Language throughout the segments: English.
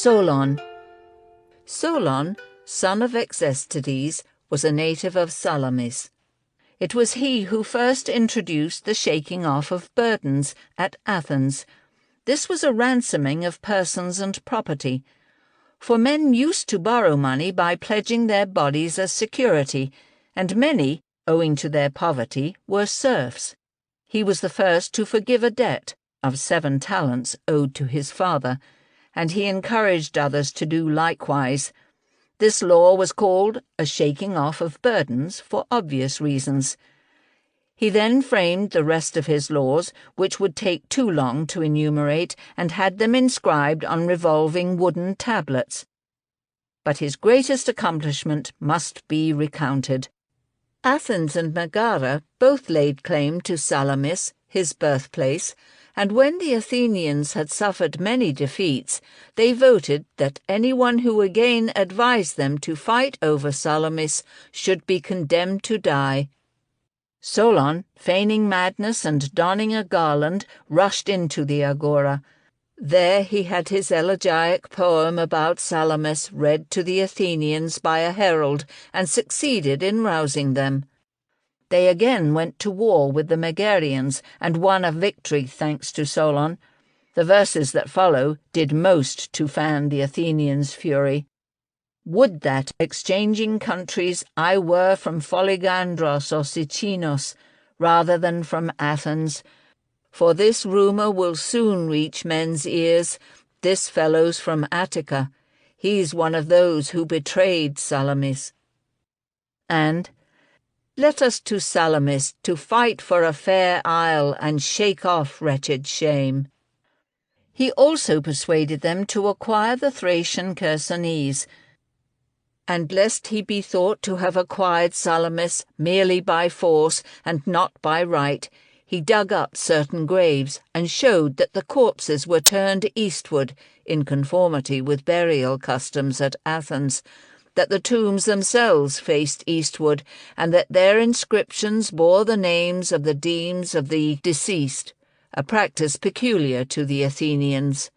Solon. Solon, son of Exestides, was a native of Salamis. It was he who first introduced the shaking off of burdens at Athens. This was a ransoming of persons and property, for men used to borrow money by pledging their bodies as security, and many, owing to their poverty, were serfs. He was the first to forgive a debt of 7 talents owed to his father, and he encouraged others to do likewise. This law was called a shaking off of burdens for obvious reasons. He then framed the rest of his laws, which would take too long to enumerate, and had them inscribed on revolving wooden tablets. But his greatest accomplishment must be recounted. Athens and Megara both laid claim to Salamis, his birthplace, and when the Athenians had suffered many defeats, they voted that anyone who again advised them to fight over Salamis should be condemned to die. Solon, feigning madness and donning a garland, rushed into the agora. There he had his elegiac poem about Salamis read to the Athenians by a herald, and succeeded in rousing them. They again went to war with the Megarians, and won a victory thanks to Solon. The verses that follow did most to fan the Athenians' fury. Would that, exchanging countries, I were from Philogandros or Sicinos, rather than from Athens. For this rumour will soon reach men's ears. This fellow's from Attica. He's one of those who betrayed Salamis. And let us to Salamis to fight for a fair isle and shake off wretched shame. He also persuaded them to acquire the Thracian Chersonese, and lest he be thought to have acquired Salamis merely by force and not by right, he dug up certain graves and showed that the corpses were turned eastward in conformity with burial customs at Athens, that the tombs themselves faced eastward, and that their inscriptions bore the names of the demes of the deceased, a practice peculiar to the Athenians.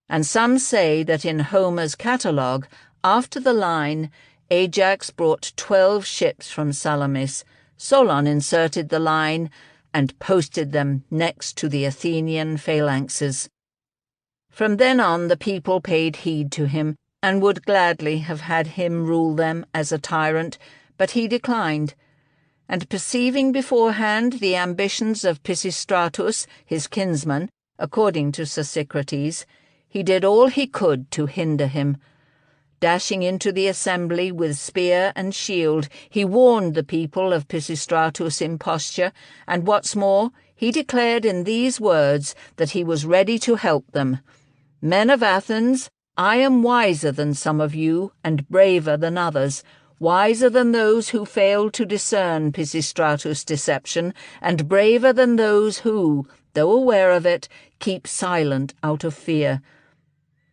And some say that in Homer's catalogue, after the line, Ajax brought 12 ships from Salamis, Solon inserted the line and posted them next to the Athenian phalanxes. From then on the people paid heed to him, and would gladly have had him rule them as a tyrant, but he declined, and perceiving beforehand the ambitions of Pisistratus, his kinsman, according to Socrates, he did all he could to hinder him. Dashing into the assembly with spear and shield, he warned the people of Pisistratus' imposture, and what's more, he declared in these words that he was ready to help them. Men of Athens, I am wiser than some of you, and braver than others, wiser than those who failed to discern Pisistratus' deception, and braver than those who, though aware of it, keep silent out of fear.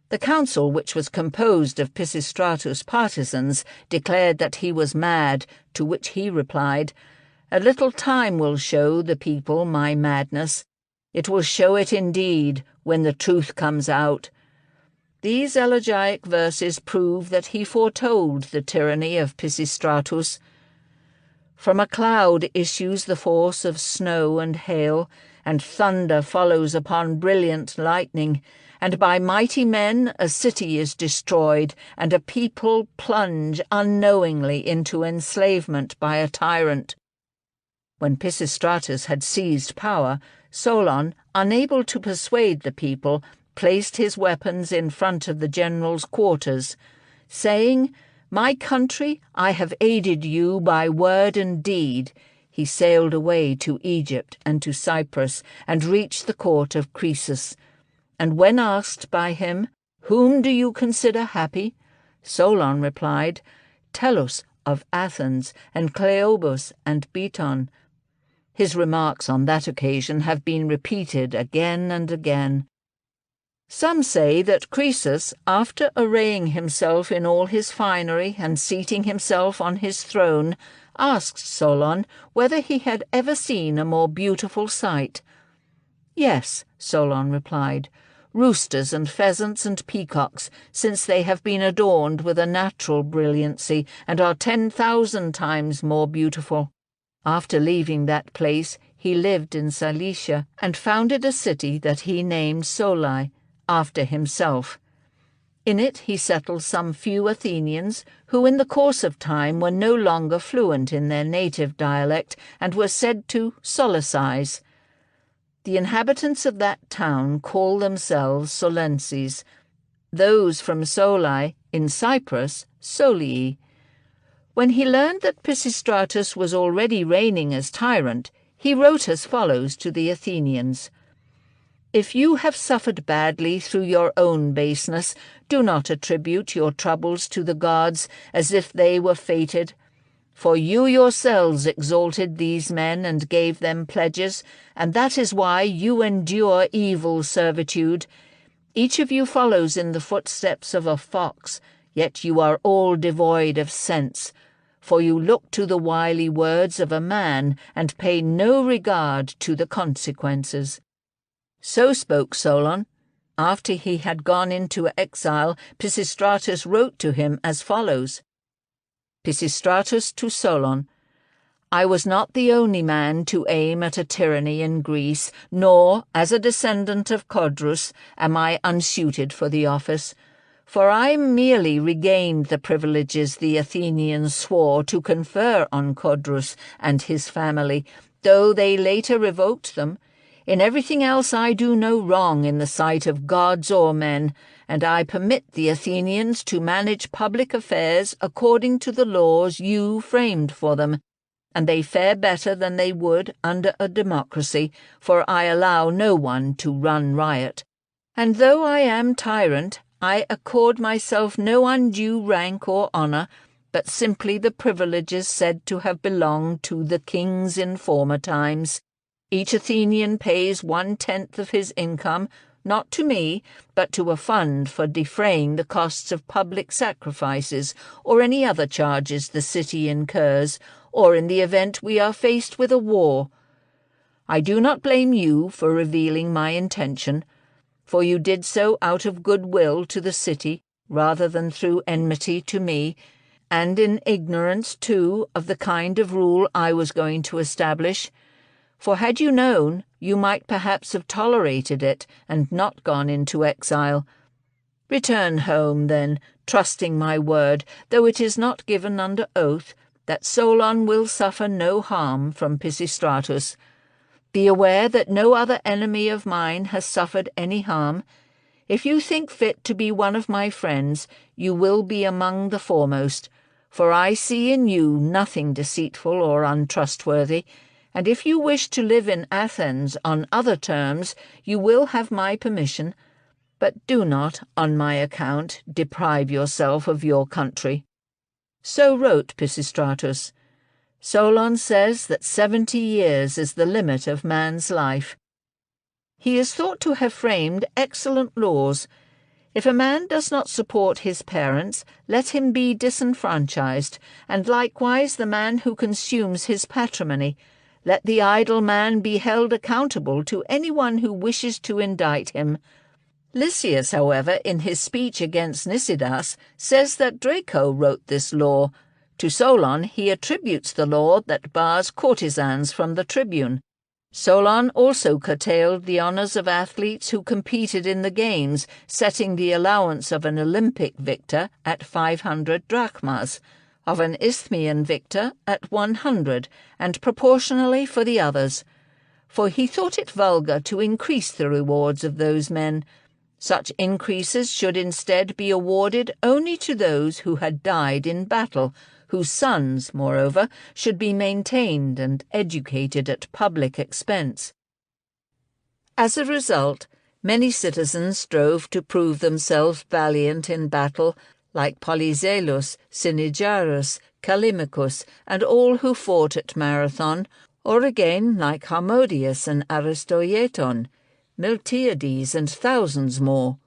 The council, which was composed of Pisistratus' partisans, declared that he was mad, to which he replied, "A little time will show the people my madness. It will show it indeed when the truth comes out." These elegiac verses prove that he foretold the tyranny of Pisistratus. From a cloud issues the force of snow and hail, and thunder follows upon brilliant lightning, and by mighty men a city is destroyed, and a people plunge unknowingly into enslavement by a tyrant. When Pisistratus had seized power, Solon, unable to persuade the people, placed his weapons in front of the general's quarters, saying, "My country, I have aided you by word and deed." He sailed away to Egypt and to Cyprus, and reached the court of Croesus. And when asked by him, "Whom do you consider happy?" Solon replied, "Tellus of Athens, and Cleobus and Beton." His remarks on that occasion have been repeated again and again. Some say that Croesus, after arraying himself in all his finery and seating himself on his throne, asked Solon whether he had ever seen a more beautiful sight. "Yes," Solon replied, roosters and pheasants and peacocks, since they have been adorned with a natural brilliancy and are 10,000 times more beautiful. After leaving that place, he lived in Cilicia and founded a city that he named Soli, after himself. In it he settled some few Athenians, who in the course of time were no longer fluent in their native dialect and were said to solicize. The inhabitants of that town call themselves Solenses, those from Soli in Cyprus Solii. When he learned that Pisistratus was already reigning as tyrant, he wrote as follows to the Athenians: "If you have suffered badly through your own baseness, do not attribute your troubles to the gods as if they were fated. For you yourselves exalted these men and gave them pledges, and that is why you endure evil servitude. Each of you follows in the footsteps of a fox, yet you are all devoid of sense. For you look to the wily words of a man and pay no regard to the consequences." So spoke Solon. After he had gone into exile, Pisistratus wrote to him as follows: Pisistratus to Solon. I was not the only man to aim at a tyranny in Greece, nor, as a descendant of Codrus, am I unsuited for the office. For I merely regained the privileges the Athenians swore to confer on Codrus and his family, though they later revoked them. In everything else I do no wrong in the sight of gods or men, and I permit the Athenians to manage public affairs according to the laws you framed for them, and they fare better than they would under a democracy, for I allow no one to run riot. And though I am tyrant, I accord myself no undue rank or honour, but simply the privileges said to have belonged to the kings in former times. Each Athenian pays 1/10 of his income, not to me, but to a fund for defraying the costs of public sacrifices or any other charges the city incurs, or in the event we are faced with a war. I do not blame you for revealing my intention, for you did so out of goodwill to the city, rather than through enmity to me, and in ignorance, too, of the kind of rule I was going to establish. For had you known, you might perhaps have tolerated it and not gone into exile. Return home, then, trusting my word, though it is not given under oath, that Solon will suffer no harm from Pisistratus. Be aware that no other enemy of mine has suffered any harm. If you think fit to be one of my friends, you will be among the foremost, for I see in you nothing deceitful or untrustworthy, and if you wish to live in Athens on other terms, you will have my permission, but do not, on my account, deprive yourself of your country." So wrote Pisistratus. Solon says that 70 years is the limit of man's life. He is thought to have framed excellent laws. If a man does not support his parents, let him be disenfranchised, and likewise the man who consumes his patrimony. Let the idle man be held accountable to anyone who wishes to indict him. Lysias, however, in his speech against Nicidas, says that Draco wrote this law. To Solon he attributes the law that bars courtesans from the tribune. Solon also curtailed the honours of athletes who competed in the games, setting the allowance of an Olympic victor at 500 drachmas, of an Isthmian victor at 100, and proportionally for the others. For he thought it vulgar to increase the rewards of those men. Such increases should instead be awarded only to those who had died in battle, whose sons, moreover, should be maintained and educated at public expense. As a result, many citizens strove to prove themselves valiant in battle, like Polyzelus, Cynegarus, Callimachus, and all who fought at Marathon, or again like Harmodius and Aristoieton, Miltiades, and thousands more.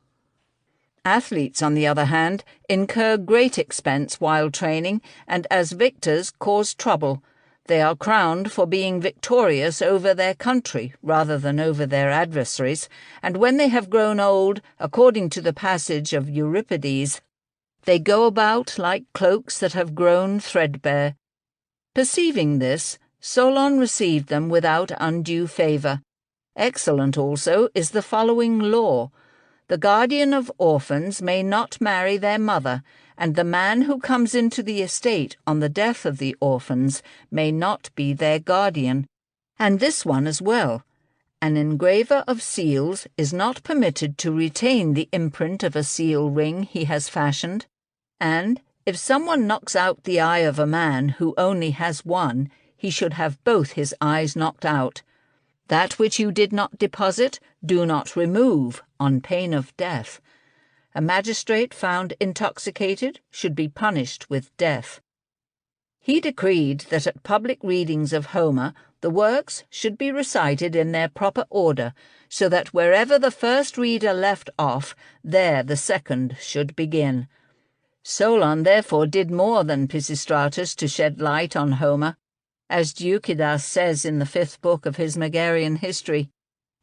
Athletes, on the other hand, incur great expense while training, and as victors cause trouble. They are crowned for being victorious over their country rather than over their adversaries, and when they have grown old, according to the passage of Euripides, they go about like cloaks that have grown threadbare. Perceiving this, Solon received them without undue favour. Excellent also is the following law: the guardian of orphans may not marry their mother, and the man who comes into the estate on the death of the orphans may not be their guardian. And this one as well: an engraver of seals is not permitted to retain the imprint of a seal ring he has fashioned. And if someone knocks out the eye of a man who only has one, he should have both his eyes knocked out. That which you did not deposit, do not remove, on pain of death. A magistrate found intoxicated should be punished with death. He decreed that at public readings of Homer, the works should be recited in their proper order, so that wherever the first reader left off, there the second should begin. Solon therefore did more than Pisistratus to shed light on Homer. As Thucydides says in the 5th book of his Megarian history,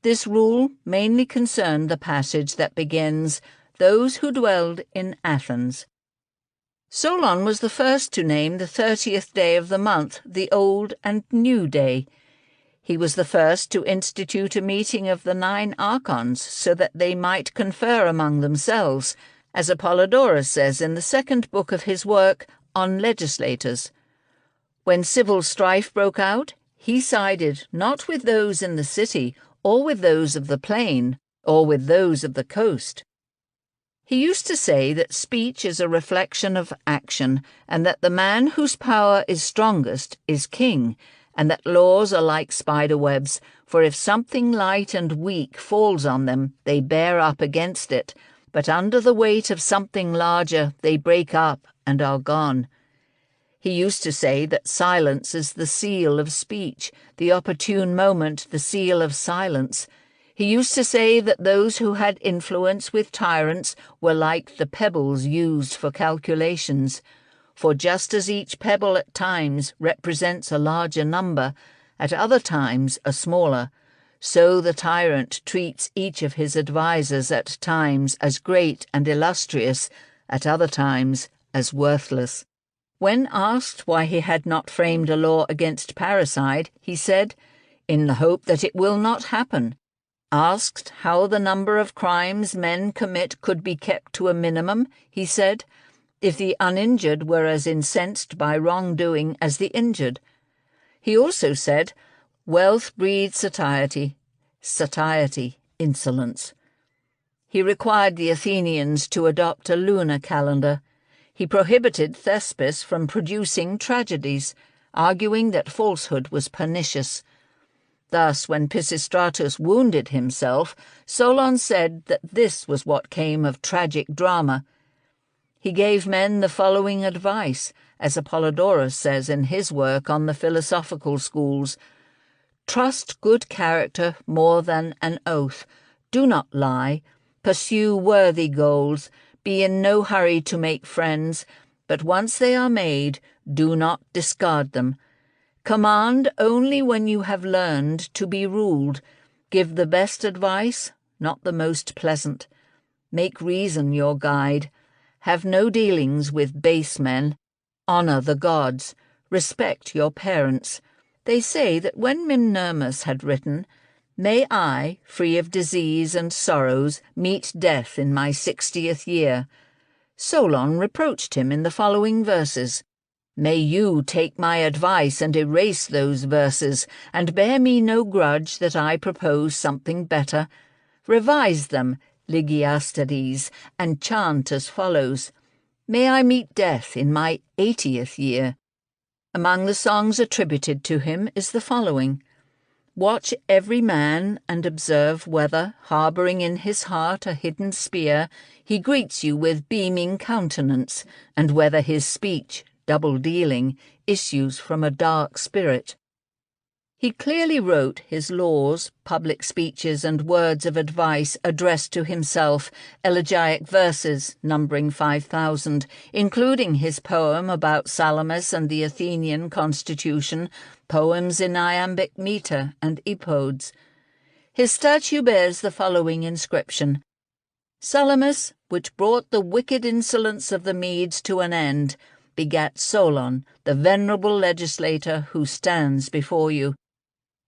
this rule mainly concerned the passage that begins, "Those who dwelled in Athens." Solon was the first to name the 30th day of the month the Old and New Day. He was the first to institute a meeting of the 9 archons so that they might confer among themselves, as Apollodorus says in the 2nd book of his work on legislators. When civil strife broke out, he sided not with those in the city, or with those of the plain, or with those of the coast. He used to say that speech is a reflection of action, and that the man whose power is strongest is king, and that laws are like spider webs, for if something light and weak falls on them, they bear up against it, but under the weight of something larger they break up and are gone. He used to say that silence is the seal of speech, the opportune moment the seal of silence. He used to say that those who had influence with tyrants were like the pebbles used for calculations, for just as each pebble at times represents a larger number, at other times a smaller, so the tyrant treats each of his advisers at times as great and illustrious, at other times as worthless. When asked why he had not framed a law against parricide, he said, "In the hope that it will not happen." Asked how the number of crimes men commit could be kept to a minimum, he said, "If the uninjured were as incensed by wrongdoing as the injured." He also said, "Wealth breeds satiety, satiety, insolence." He required the Athenians to adopt a lunar calendar. He prohibited Thespis from producing tragedies, arguing that falsehood was pernicious. Thus, when Pisistratus wounded himself, Solon said that this was what came of tragic drama. He gave men the following advice, as Apollodorus says in his work on the philosophical schools: "Trust good character more than an oath. Do not lie. Pursue worthy goals. Be in no hurry to make friends, but once they are made, do not discard them. Command only when you have learned to be ruled. Give the best advice, not the most pleasant. Make reason your guide. Have no dealings with base men. Honor the gods. Respect your parents." They say that when Mimnermus had written, "May I, free of disease and sorrows, meet death in my 60th year," Solon reproached him in the following verses: "May you take my advice and erase those verses, and bear me no grudge that I propose something better. Revise them, Lygiastides, and chant as follows: May I meet death in my 80th year." Among the songs attributed to him is the following: "Watch every man and observe whether, harbouring in his heart a hidden spear, he greets you with beaming countenance, and whether his speech, double-dealing, issues from a dark spirit." He clearly wrote his laws, public speeches, and words of advice addressed to himself, elegiac verses numbering 5,000, including his poem about Salamis and the Athenian constitution, poems in iambic metre and epodes. His statue bears the following inscription: Salamis, which brought the wicked insolence of the Medes to an end, begat Solon, the venerable legislator who stands before you.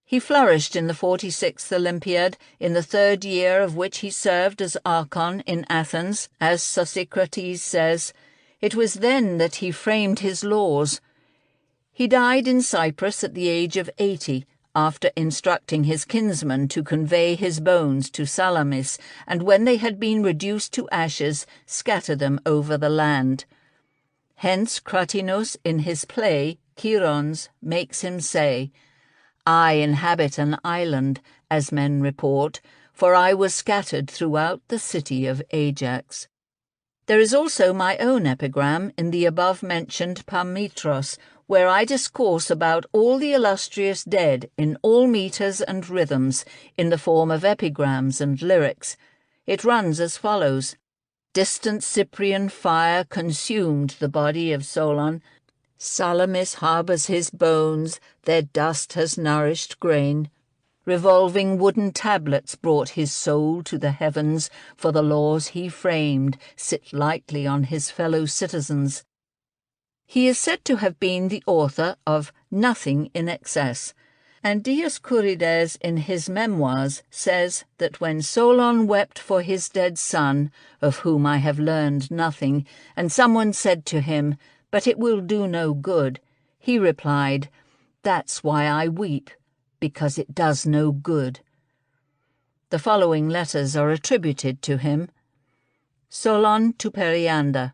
He flourished in the 46th Olympiad, in the 3rd year of which he served as archon in Athens, as Pisistratus says. It was then that he framed his laws. He died in Cyprus at the age of 80, after instructing his kinsman to convey his bones to Salamis, and when they had been reduced to ashes, scatter them over the land. Hence Cratinus in his play, Chirons, makes him say, I inhabit an island, as men report, for I was scattered throughout the city of Ajax. There is also my own epigram in the above-mentioned Parmetros, where I discourse about all the illustrious dead in all metres and rhythms, in the form of epigrams and lyrics. It runs as follows. Distant Cyprian fire consumed the body of Solon. Salamis harbours his bones, their dust has nourished grain. Revolving wooden tablets brought his soul to the heavens, for the laws he framed sit lightly on his fellow citizens. He is said to have been the author of Nothing in Excess, and Dioscurides in his memoirs says that when Solon wept for his dead son, of whom I have learned nothing, and someone said to him, but it will do no good, he replied, That's why I weep, because it does no good. The following letters are attributed to him. Solon to Periander.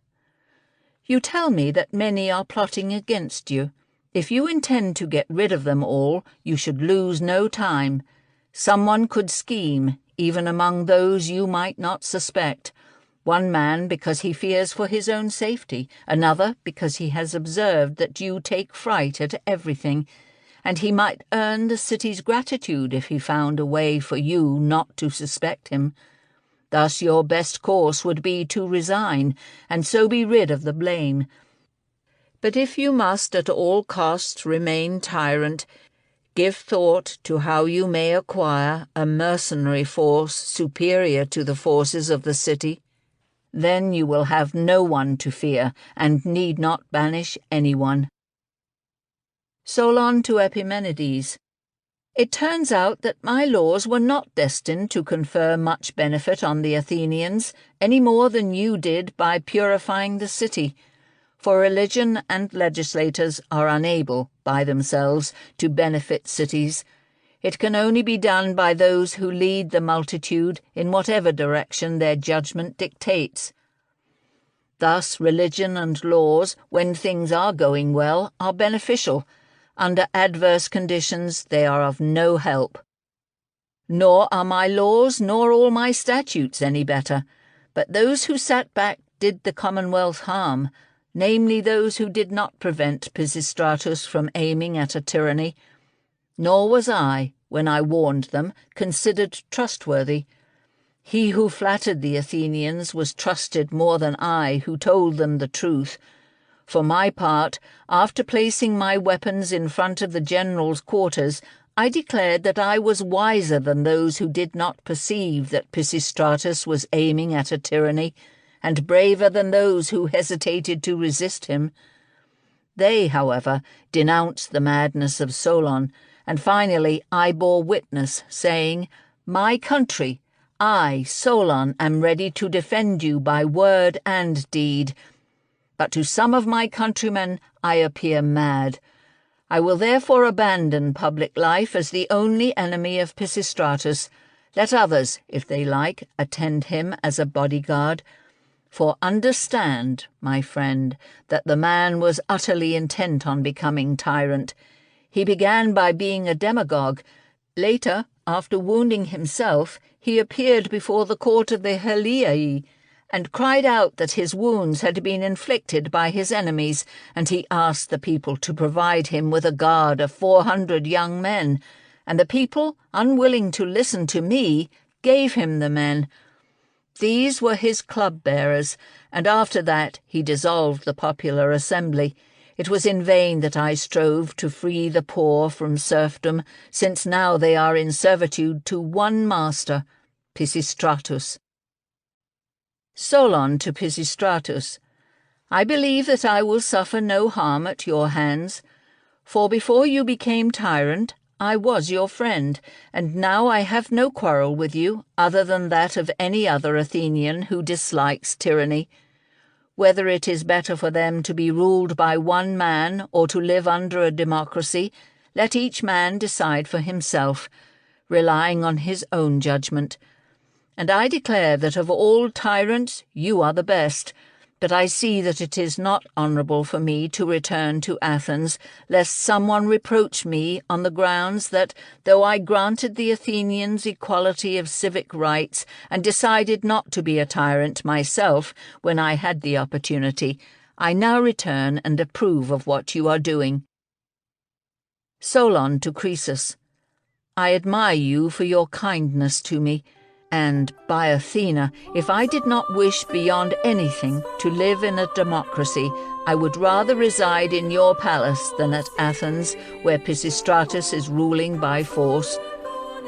You tell me that many are plotting against you. If you intend to get rid of them all, you should lose no time. Someone could scheme, even among those you might not suspect. One man because he fears for his own safety, another because he has observed that you take fright at everything, and he might earn the city's gratitude if he found a way for you not to suspect him. Thus your best course would be to resign, and so be rid of the blame. But if you must at all costs remain tyrant, give thought to how you may acquire a mercenary force superior to the forces of the city. Then you will have no one to fear, and need not banish anyone. Solon to Epimenides. It turns out that my laws were not destined to confer much benefit on the Athenians, any more than you did by purifying the city. For religion and legislators are unable, by themselves, to benefit cities. It can only be done by those who lead the multitude in whatever direction their judgment dictates. Thus religion and laws, when things are going well, are beneficial. Under adverse conditions they are of no help. Nor are my laws nor all my statutes any better, but those who sat back did the commonwealth harm, namely those who did not prevent Pisistratus from aiming at a tyranny. Nor was I, when I warned them, considered trustworthy. He who flattered the Athenians was trusted more than I who told them the truth. For my part, after placing my weapons in front of the general's quarters, I declared that I was wiser than those who did not perceive that Pisistratus was aiming at a tyranny, and braver than those who hesitated to resist him. They, however, denounced the madness of Solon, and finally I bore witness, saying, My country, I, Solon, am ready to defend you by word and deed. But to some of my countrymen I appear mad. I will therefore abandon public life as the only enemy of Pisistratus. Let others, if they like, attend him as a bodyguard. For understand, my friend, that the man was utterly intent on becoming tyrant. He began by being a demagogue. Later, after wounding himself, he appeared before the court of the Helii, and cried out that his wounds had been inflicted by his enemies, and he asked the people to provide him with a guard of 400 young men, and the people, unwilling to listen to me, gave him the men. These were his club-bearers, and after that he dissolved the popular assembly. It was in vain that I strove to free the poor from serfdom, since now they are in servitude to one master, Pisistratus. Solon to Pisistratus. I believe that I will suffer no harm at your hands, for before you became tyrant, I was your friend, and now I have no quarrel with you, other than that of any other Athenian who dislikes tyranny. Whether it is better for them to be ruled by one man or to live under a democracy, let each man decide for himself, relying on his own judgment. And I declare that of all tyrants you are the best, but I see that it is not honourable for me to return to Athens, lest someone reproach me on the grounds that, though I granted the Athenians equality of civic rights and decided not to be a tyrant myself when I had the opportunity, I now return and approve of what you are doing. Solon to Croesus. I admire you for your kindness to me, and, by Athena, if I did not wish beyond anything to live in a democracy, I would rather reside in your palace than at Athens, where Pisistratus is ruling by force.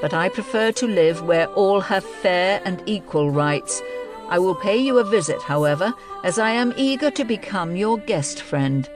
But I prefer to live where all have fair and equal rights. I will pay you a visit, however, as I am eager to become your guest friend.